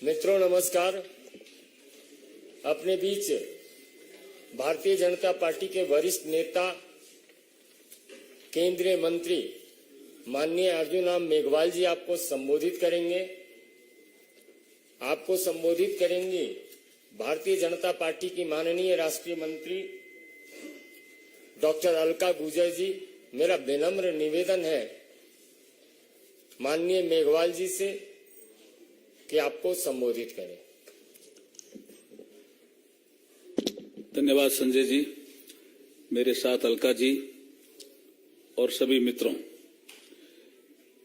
मित्रों नमस्कार। अपने बीच भारतीय जनता पार्टी के वरिष्ठ नेता केंद्रीय मंत्री माननीय अर्जुन राम मेघवाल जी आपको संबोधित करेंगे। आपको संबोधित करेंगे भारतीय जनता पार्टी की माननीय राष्ट्रीय मंत्री डॉक्टर अलका गुर्जर जी। मेरा विनम्र निवेदन है माननीय मेघवाल जी से कि आपको संबोधित करें। धन्यवाद संजय जी, मेरे साथ अलका जी और सभी मित्रों।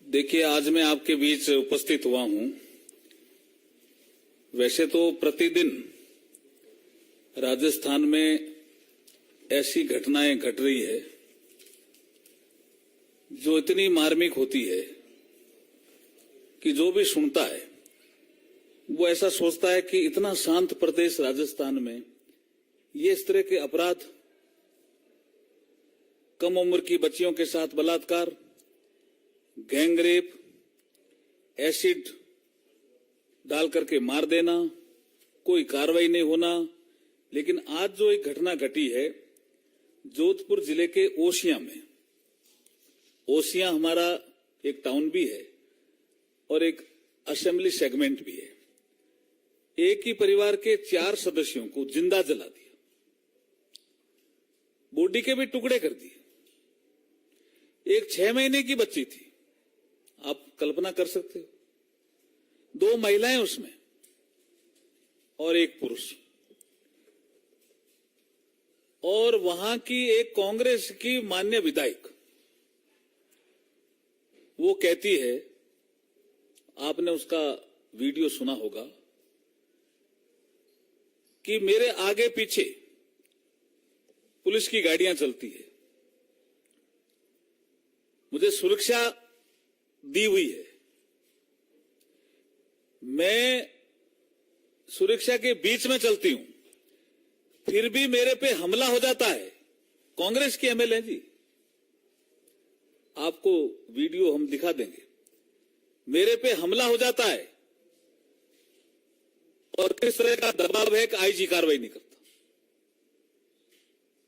देखिए, आज मैं आपके बीच उपस्थित हुआ हूं। वैसे तो प्रतिदिन राजस्थान में ऐसी घटनाएं घट रही है जो इतनी मार्मिक होती है कि जो भी सुनता है वो ऐसा सोचता है कि इतना शांत प्रदेश राजस्थान में ये इस तरह के अपराध, कम उम्र की बच्चियों के साथ बलात्कार, गैंगरेप, एसिड डाल करके मार देना, कोई कार्रवाई नहीं होना। लेकिन आज जो एक घटना घटी है जोधपुर जिले के ओसियां में। ओसियां हमारा एक टाउन भी है और एक असेंबली सेगमेंट भी है। एक ही परिवार के 4 सदस्यों को जिंदा जला दिया, बॉडी के भी टुकड़े कर दिए। एक 6 महीने की बच्ची थी, आप कल्पना कर सकते हो। 2 महिलाएं उसमें और एक पुरुष। और वहां की एक कांग्रेस की मान्य विधायक वो कहती है, आपने उसका वीडियो सुना होगा, कि मेरे आगे पीछे पुलिस की गाड़ियां चलती है, मुझे सुरक्षा दी हुई है, मैं सुरक्षा के बीच में चलती हूं, फिर भी मेरे पे हमला हो जाता है। कांग्रेस की एमएलए जी, आपको वीडियो हम दिखा देंगे। मेरे पे हमला हो जाता है और किस तरह का दबाव है कि आईजी कार्रवाई नहीं करता।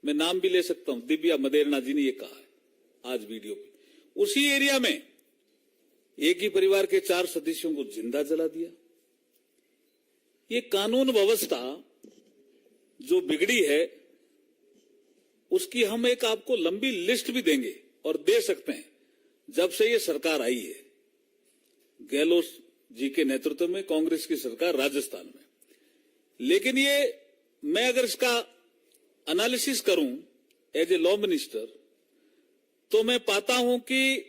मैं नाम भी ले सकता हूं, दिव्या मदेरना जी ने ये कहा है आज वीडियो पे। उसी एरिया में एक ही परिवार के 4 सदस्यों को जिंदा जला दिया। ये कानून व्यवस्था जो बिगड़ी है उसकी हम एक आपको लंबी लिस्ट भी देंगे और दे सकते हैं। जब से ये सरकार आई है, गहलोत जी के नेतृत्व में कांग्रेस की सरकार राजस्थान में, लेकिन ये मैं अगर इसका एनालिसिस करूं एज ए लॉ मिनिस्टर, तो मैं पाता हूं कि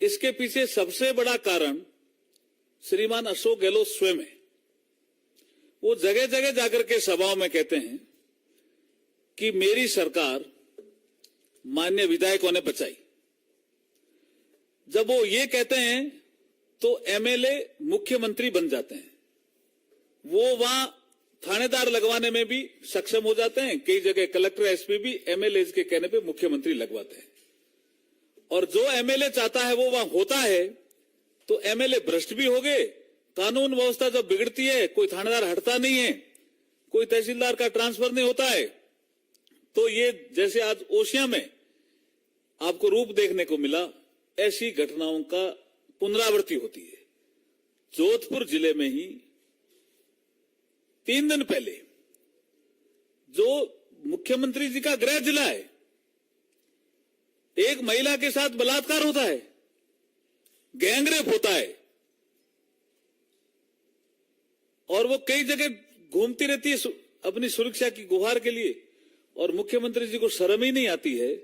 इसके पीछे सबसे बड़ा कारण श्रीमान अशोक गहलोत स्वयं है। वो जगह जगह जाकर के सभाओं में कहते हैं कि मेरी सरकार मान्य विधायकों ने बचाई। जब वो ये कहते हैं तो एमएलए मुख्यमंत्री बन जाते हैं। वो वहां थानेदार लगवाने में भी सक्षम हो जाते हैं। कई जगह कलेक्टर, एसपी भी एमएलए के कहने पे मुख्यमंत्री लगवाते हैं। और जो एमएलए चाहता है वो वहां होता है। तो एमएलए भ्रष्ट भी हो गए। कानून व्यवस्था जब बिगड़ती है, कोई थानेदार हटता नहीं है, कोई तहसीलदार का ट्रांसफर नहीं होता है। तो ये जैसे आज ओसियां में आपको रूप देखने को मिला, ऐसी घटनाओं का पुनरावृत्ति होती है। जोधपुर जिले में ही 3 दिन पहले, जो मुख्यमंत्री जी का गृह जिला है, एक महिला के साथ बलात्कार होता है, गैंगरेप होता है, और वो कई जगह घूमती रहती है अपनी सुरक्षा की गुहार के लिए, और मुख्यमंत्री जी को शर्म ही नहीं आती है।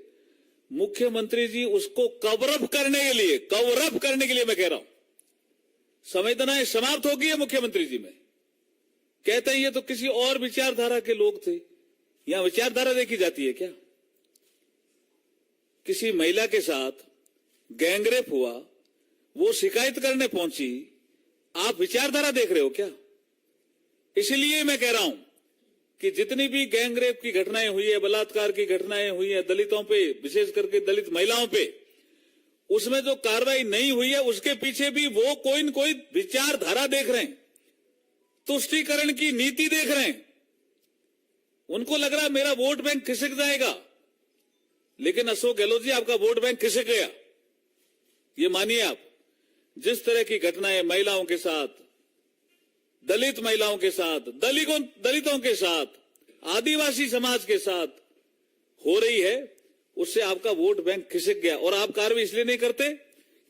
मुख्यमंत्री जी उसको कवर अप करने के लिए मैं कह रहा हूं, संवेदनाएं समाप्त हो गई है मुख्यमंत्री जी में। कहते हैं ये तो किसी और विचारधारा के लोग थे। यहां विचारधारा देखी जाती है क्या? किसी महिला के साथ गैंगरेप हुआ, वो शिकायत करने पहुंची, आप विचारधारा देख रहे हो क्या? इसलिए मैं कह रहा हूं कि जितनी भी गैंगरेप की घटनाएं हुई है, बलात्कार की घटनाएं हुई है दलितों पे, विशेष करके दलित महिलाओं पे, उसमें जो कार्रवाई नहीं हुई है उसके पीछे भी वो कोई न कोई विचारधारा देख रहे हैं। तुष्टीकरण की नीति देख रहे हैं। उनको लग रहा है मेरा वोट बैंक खिसक जाएगा, लेकिन अशोक गहलोत जी आपका वोट बैंक खिसक गया। ये मानिए आप, जिस तरह की घटनाएं महिलाओं के साथ, दलित महिलाओं के साथ, दलितों के साथ, आदिवासी समाज के साथ हो रही है, उससे आपका वोट बैंक खिसक गया। और आप कार्रवाई इसलिए नहीं करते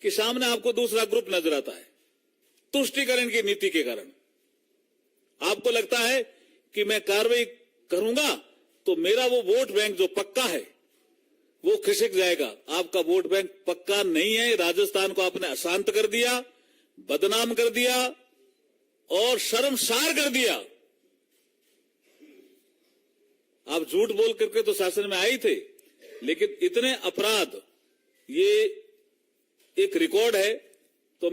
कि सामने आपको दूसरा ग्रुप नजर आता है। तुष्टीकरण की नीति के कारण आपको लगता है कि मैं कार्रवाई करूंगा तो मेरा वो वोट बैंक जो पक्का है वो खिसक जाएगा। आपका वोट बैंक पक्का नहीं है। राजस्थान को आपने अशांत कर दिया, बदनाम कर दिया और शर्मसार कर दिया। आप झूठ बोल करके तो शासन में आए थे, लेकिन इतने अपराध, ये एक रिकॉर्ड है। तो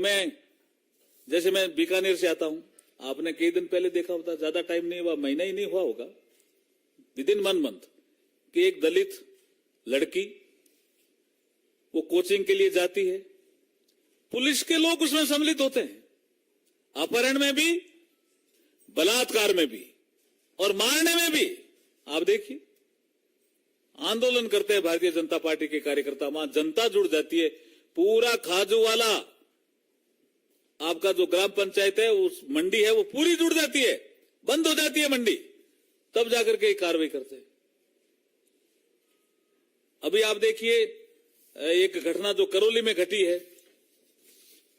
जैसे मैं बीकानेर से आता हूं, आपने कई दिन पहले देखा होता, ज्यादा टाइम नहीं हुआ, महीना ही नहीं हुआ होगा, विद इन 1 मंथ, कि एक दलित लड़की वो कोचिंग के लिए जाती है, पुलिस के लोग उसमें सम्मिलित होते हैं, अपहरण में भी, बलात्कार में भी और मारने में भी। आप देखिए, आंदोलन करते हैं भारतीय जनता पार्टी के कार्यकर्ता, वहां जनता जुड़ जाती है। पूरा खाजूवाला आपका जो ग्राम पंचायत है, उस मंडी है, वो पूरी जुड़ जाती है, बंद हो जाती है मंडी, तब जाकर के कार्रवाई करते हैं। अभी आप देखिए एक घटना जो करौली में घटी है,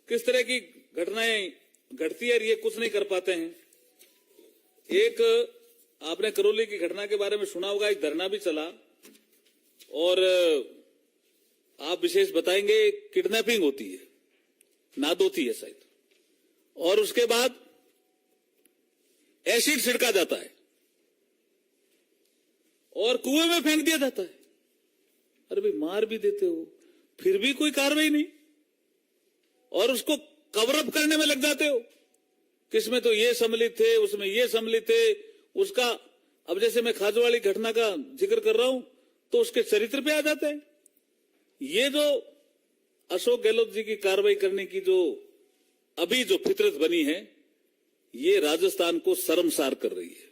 किस तरह की घटनाएं घटती है, ये कुछ नहीं कर पाते हैं। एक आपने करौली की घटना के बारे में सुना होगा, एक धरना भी चला और आप विशेष बताएंगे, किडनैपिंग होती है, नादोती है शायद, और उसके बाद एसिड छिड़का जाता है और कुएं में फेंक दिया जाता है। अरे भाई, मार भी देते हो, फिर भी कोई कार्रवाई नहीं, और उसको कवर अप करने में लग जाते हो। किसमें तो ये सम्मिलित थे, उसमें ये सम्मिलित थे, उसका, अब जैसे मैं खाजूवाली घटना का जिक्र कर रहा हूं तो उसके चरित्र पे आ जाते हैं। ये जो अशोक गहलोत जी की कार्रवाई करने की जो अभी जो फितरत बनी है, ये राजस्थान को शर्मसार कर रही है,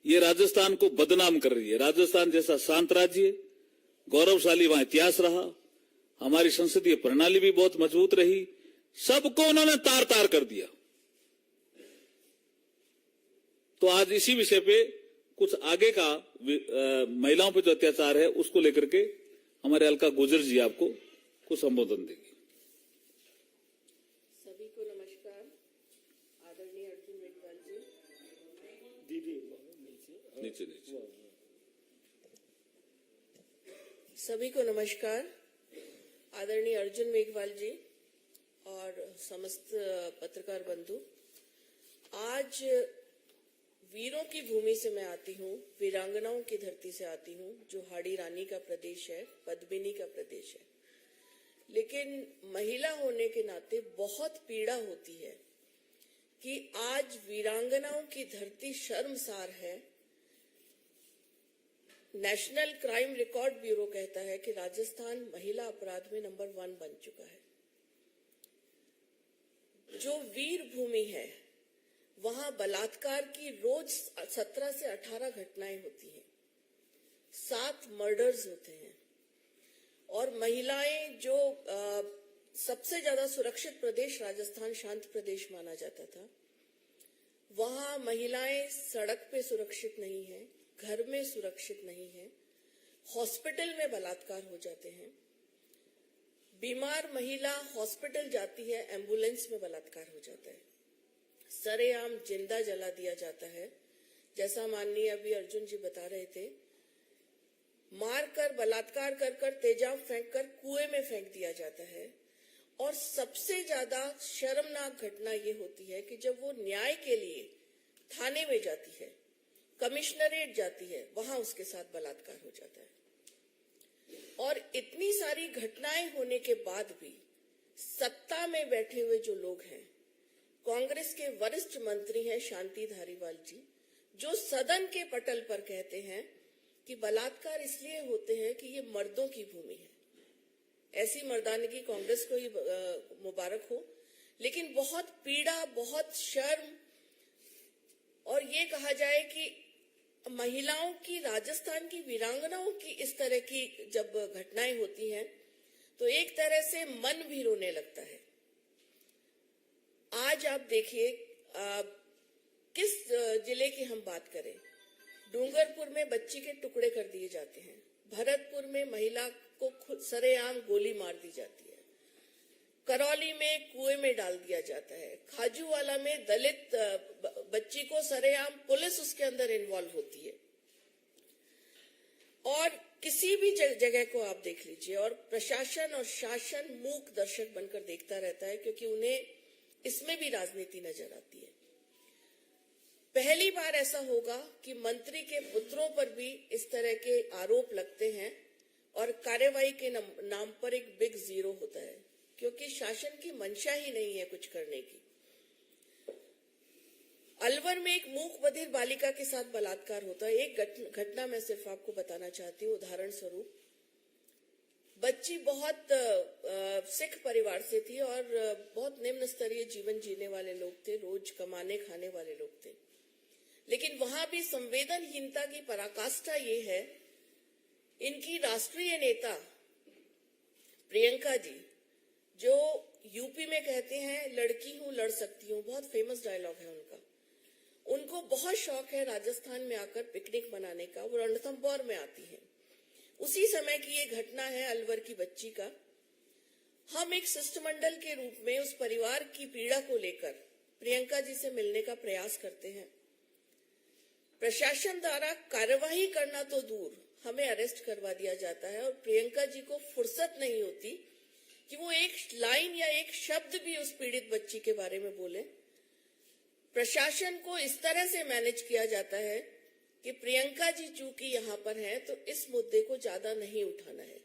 ये राजस्थान को बदनाम कर रही है। राजस्थान जैसा शांत राज्य, गौरवशाली वहां इतिहास रहा, हमारी संसदीय प्रणाली भी बहुत मजबूत रही, सबको उन्होंने तार तार कर दिया। तो आज इसी विषय पे कुछ आगे का महिलाओं पे जो अत्याचार है उसको लेकर के हमारे अलका गुर्जर जी आपको कुछ संबोधन देगी। सभी को नमस्कार। आदरणीय अर्जुन मेघवाल जी, दीदी नीचे नीचे सभी को नमस्कार। आदरणीय अर्जुन मेघवाल जी और समस्त पत्रकार बंधु, आज वीरों की भूमि से मैं आती हूँ, वीरांगनाओं की धरती से आती हूँ, जो हाड़ी रानी का प्रदेश है, पद्मिनी का प्रदेश है। लेकिन महिला होने के नाते बहुत पीड़ा होती है कि आज वीरांगनाओं की धरती शर्मसार है। नेशनल क्राइम रिकॉर्ड ब्यूरो कहता है कि राजस्थान महिला अपराध में नंबर 1 बन चुका है। जो वीर भूमि है, वहां बलात्कार की रोज 17 से 18 घटनाएं होती हैं, 7 मर्डर्स होते हैं, और महिलाएं जो सबसे ज्यादा सुरक्षित प्रदेश राजस्थान शांत प्रदेश माना जाता था, वहां महिलाएं सड़क पे सुरक्षित नहीं है, घर में सुरक्षित नहीं है, हॉस्पिटल में बलात्कार हो जाते हैं। बीमार महिला हॉस्पिटल जाती है, एम्बुलेंस में बलात्कार हो जाता है, सरेआम जिंदा जला दिया जाता है। जैसा माननीय अभी अर्जुन जी बता रहे थे, मारकर बलात्कार कर तेजाब फेंक कर कुएं में फेंक दिया जाता है। और सबसे ज्यादा शर्मनाक घटना ये होती है कि जब वो न्याय के लिए थाने में जाती है, कमिश्नरेट जाती है, वहां उसके साथ बलात्कार हो जाता है। और इतनी सारी घटनाएं होने के बाद भी सत्ता में बैठे हुए जो लोग हैं, कांग्रेस के वरिष्ठ मंत्री हैं शांति धारीवाल जी, जो सदन के पटल पर कहते हैं कि बलात्कार इसलिए होते हैं कि ये मर्दों की भूमि है। ऐसी मर्दानगी कांग्रेस को ही मुबारक हो लेकिन बहुत पीड़ा, बहुत शर्म, और ये कहा जाए कि महिलाओं की, राजस्थान की वीरांगनाओं की इस तरह की जब घटनाएं होती हैं तो एक तरह से मन भी रोने लगता है। आज आप देखिए, किस जिले की हम बात करें, डूंगरपुर में बच्ची के टुकड़े कर दिए जाते हैं, भरतपुर में महिला को सरेआम गोली मार दी जाती है, करौली में कुएं में डाल दिया जाता है, खाजूवाला में दलित बच्ची को सरेआम पुलिस उसके अंदर इन्वॉल्व होती है। और किसी भी जगह को आप देख लीजिए, और प्रशासन और शासन मूक दर्शक बनकर देखता रहता है, क्योंकि उन्हें इसमें भी राजनीति नजर आती है। पहली बार ऐसा होगा कि मंत्री के पुत्रों पर भी इस तरह के आरोप लगते हैं और कार्रवाई के नाम पर एक बिग जीरो होता है, क्योंकि शासन की मंशा ही नहीं है कुछ करने की। अलवर में एक मूक बधिर बालिका के साथ बलात्कार होता है। एक घटना मैं सिर्फ आपको बताना चाहती हूँ उदाहरण स्वरूप। बच्ची बहुत सिख परिवार से थी और बहुत निम्न स्तरीय जीवन जीने वाले लोग थे, रोज कमाने खाने वाले लोग थे, लेकिन वहां भी संवेदनहीनता की पराकाष्ठा ये है, इनकी राष्ट्रीय नेता प्रियंका जी, जो यूपी में कहते हैं लड़की हूं लड़ सकती हूं, बहुत फेमस डायलॉग है उनका, उनको बहुत शौक है राजस्थान में आकर पिकनिक मनाने का। वो रणथंभौर में आती है। उसी समय की ये घटना है अलवर की बच्ची का। हम एक शिष्टमंडल के रूप में उस परिवार की पीड़ा को लेकर प्रियंका जी से मिलने का प्रयास करते हैं। प्रशासन द्वारा कार्यवाही करना तो दूर, हमें अरेस्ट करवा दिया जाता है और प्रियंका जी को फुर्सत नहीं होती कि वो एक लाइन या एक शब्द भी उस पीड़ित बच्ची के बारे में बोले। प्रशासन को इस तरह से मैनेज किया जाता है कि प्रियंका जी चूंकि यहां पर हैं तो इस मुद्दे को ज्यादा नहीं उठाना है।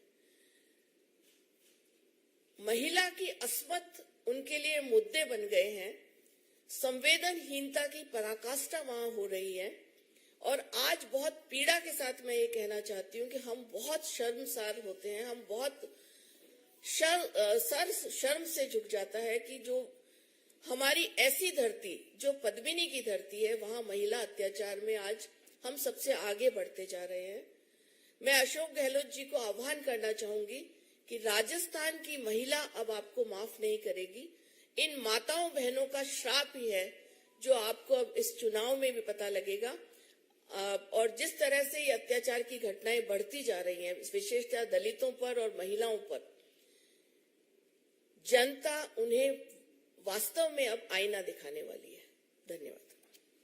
महिला की अस्मत उनके लिए मुद्दे बन गए हैं, संवेदनहीनता की पराकाष्ठा वहां हो रही है। और आज बहुत पीड़ा के साथ मैं ये कहना चाहती हूँ कि हम बहुत शर्मसार होते हैं, हम बहुत शर्म से झुक जाता है कि जो हमारी ऐसी धरती, जो पद्मिनी की धरती है, वहां महिला अत्याचार में आज हम सबसे आगे बढ़ते जा रहे हैं। मैं अशोक गहलोत जी को आह्वान करना चाहूंगी कि राजस्थान की महिला अब आपको माफ नहीं करेगी। इन माताओं बहनों का श्राप ही है जो आपको अब इस चुनाव में भी पता लगेगा। और जिस तरह से ये अत्याचार की घटनाएं बढ़ती जा रही हैं, विशेषतः दलितों पर और महिलाओं पर, जनता उन्हें वास्तव में अब आईना दिखाने वाली है। धन्यवाद।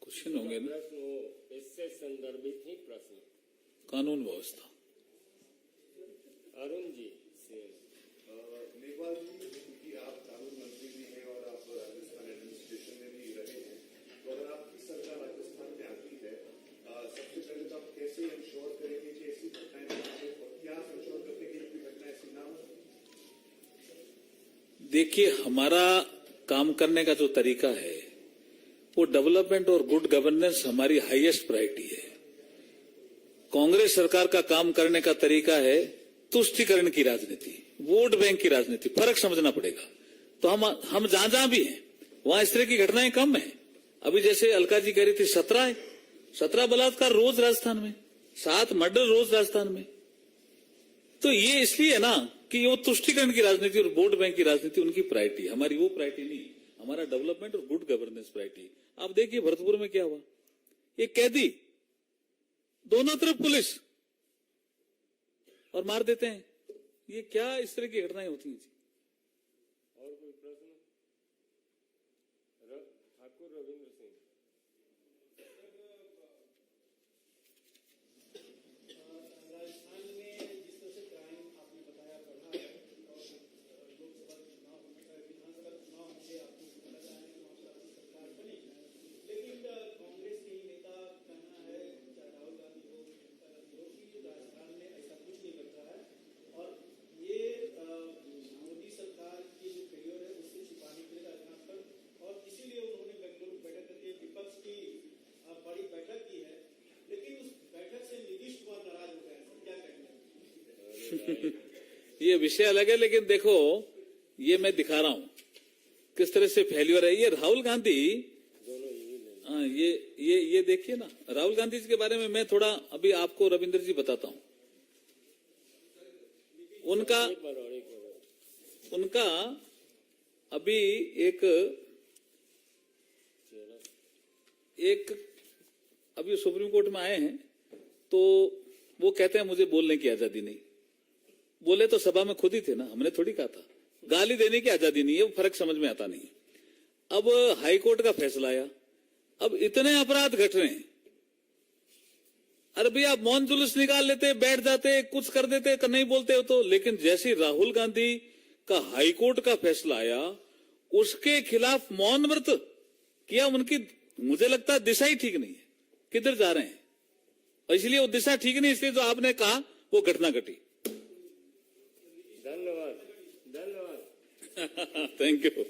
क्वेश्चन होंगे ना? प्रश्न इससे संदर्भित ही प्रश्न। कानून व्यवस्था। अरुण जी मेघवाल जी, क्योंकि आप कानून मंत्री भी हैं और आप राजस्थान एडमिनिस्ट्रेशन में भी रहे हैं, तो अगर आपकी सरकार राजस्थान में आती है, सबसे पहले तो आप कैसे इंश्योर करेंगे कि ऐसी घटनाएं ना हो, और क्या इंश्योर करते हैं कि कोई घटना ऐसी ना हो? देखिए, हमारा काम करने का जो तरीका है वो डेवलपमेंट और गुड गवर्नेंस हमारी हाईएस्ट प्रायोरिटी है। कांग्रेस सरकार का काम करने का तरीका है तुष्टीकरण की राजनीति, वोट बैंक की राजनीति। फर्क समझना पड़ेगा। तो हम जहां जहां भी हैं वहां इस तरह की घटनाएं कम है। अभी जैसे अलका जी कह रही थी 17 बलात्कार रोज राजस्थान में, 7 मर्डर रोज राजस्थान में। तो ये इसलिए है ना कि वो तुष्टीकरण की राजनीति और वोट बैंक की राजनीति उनकी प्रायोरिटी, हमारी वो प्रायोरिटी नहीं। हमारा डेवलपमेंट और गुड गवर्नेंस प्रायोरिटी। आप देखिए भरतपुर में क्या हुआ, ये कैदी दोनों तरफ पुलिस और मार देते हैं। ये क्या इस तरह की घटनाएं होती हैं? और कोई प्रश्न? ठाकुर रविंद्र सिंह। राजस्थान में जिस तरह से क्राइम आपने बताया बढ़ा है और लोकसभा चुनाव विधानसभा चुनाव होंगे, आपको लग रहा है कि वहाँ पर आपकी सरकार बनेगी, लेकिन कांग्रेस के ही नेता कहना है, चाहे राहुल गांधी हो, प्रियंका गांधी हो, कि राजस्थान में ऐसा कुछ नहीं बच रहा है और ये मोदी सरकार की जो फेलियर है उससे छिपाने के लिए राजनाथ पर, और इसीलिए उन्होंने बेंगलुरु बैठक करके विपक्ष की बड़ी बैठक की है, लेकिन उस बैठक से नीतीश कुमार नाराज हो गए हैं। क्या कहना है? ये विषय अलग है, लेकिन देखो ये मैं दिखा रहा हूं, किस तरह से फेल्यूर है। ये राहुल गांधी, हाँ, ये देखिए ना, राहुल गांधी जी के बारे में मैं थोड़ा अभी आपको रविंद्र जी बताता हूं। उनका अभी एक अभी सुप्रीम कोर्ट में आए हैं, तो वो कहते हैं मुझे बोलने की आजादी नहीं। बोले तो सभा में खुद ही थे ना, हमने थोड़ी कहा था। गाली देने की आजादी नहीं है, वो फर्क समझ में आता नहीं। अब हाई कोर्ट का फैसला आया, अब इतने अपराध घट रहे हैं। अरे भैया, आप मौन जुलूस निकाल लेते, बैठ जाते, कुछ कर देते, नहीं बोलते हो तो। लेकिन जैसे राहुल गांधी का हाई कोर्ट का फैसला आया, उसके खिलाफ मौन व्रत किया। उनकी मुझे लगता है दिशा ही ठीक नहीं है, किधर जा रहे हैं। और इसलिए वो दिशा ठीक नहीं, इसलिए जो आपने कहा वो घटना घटी। धन्यवाद, धन्यवाद। Thank you.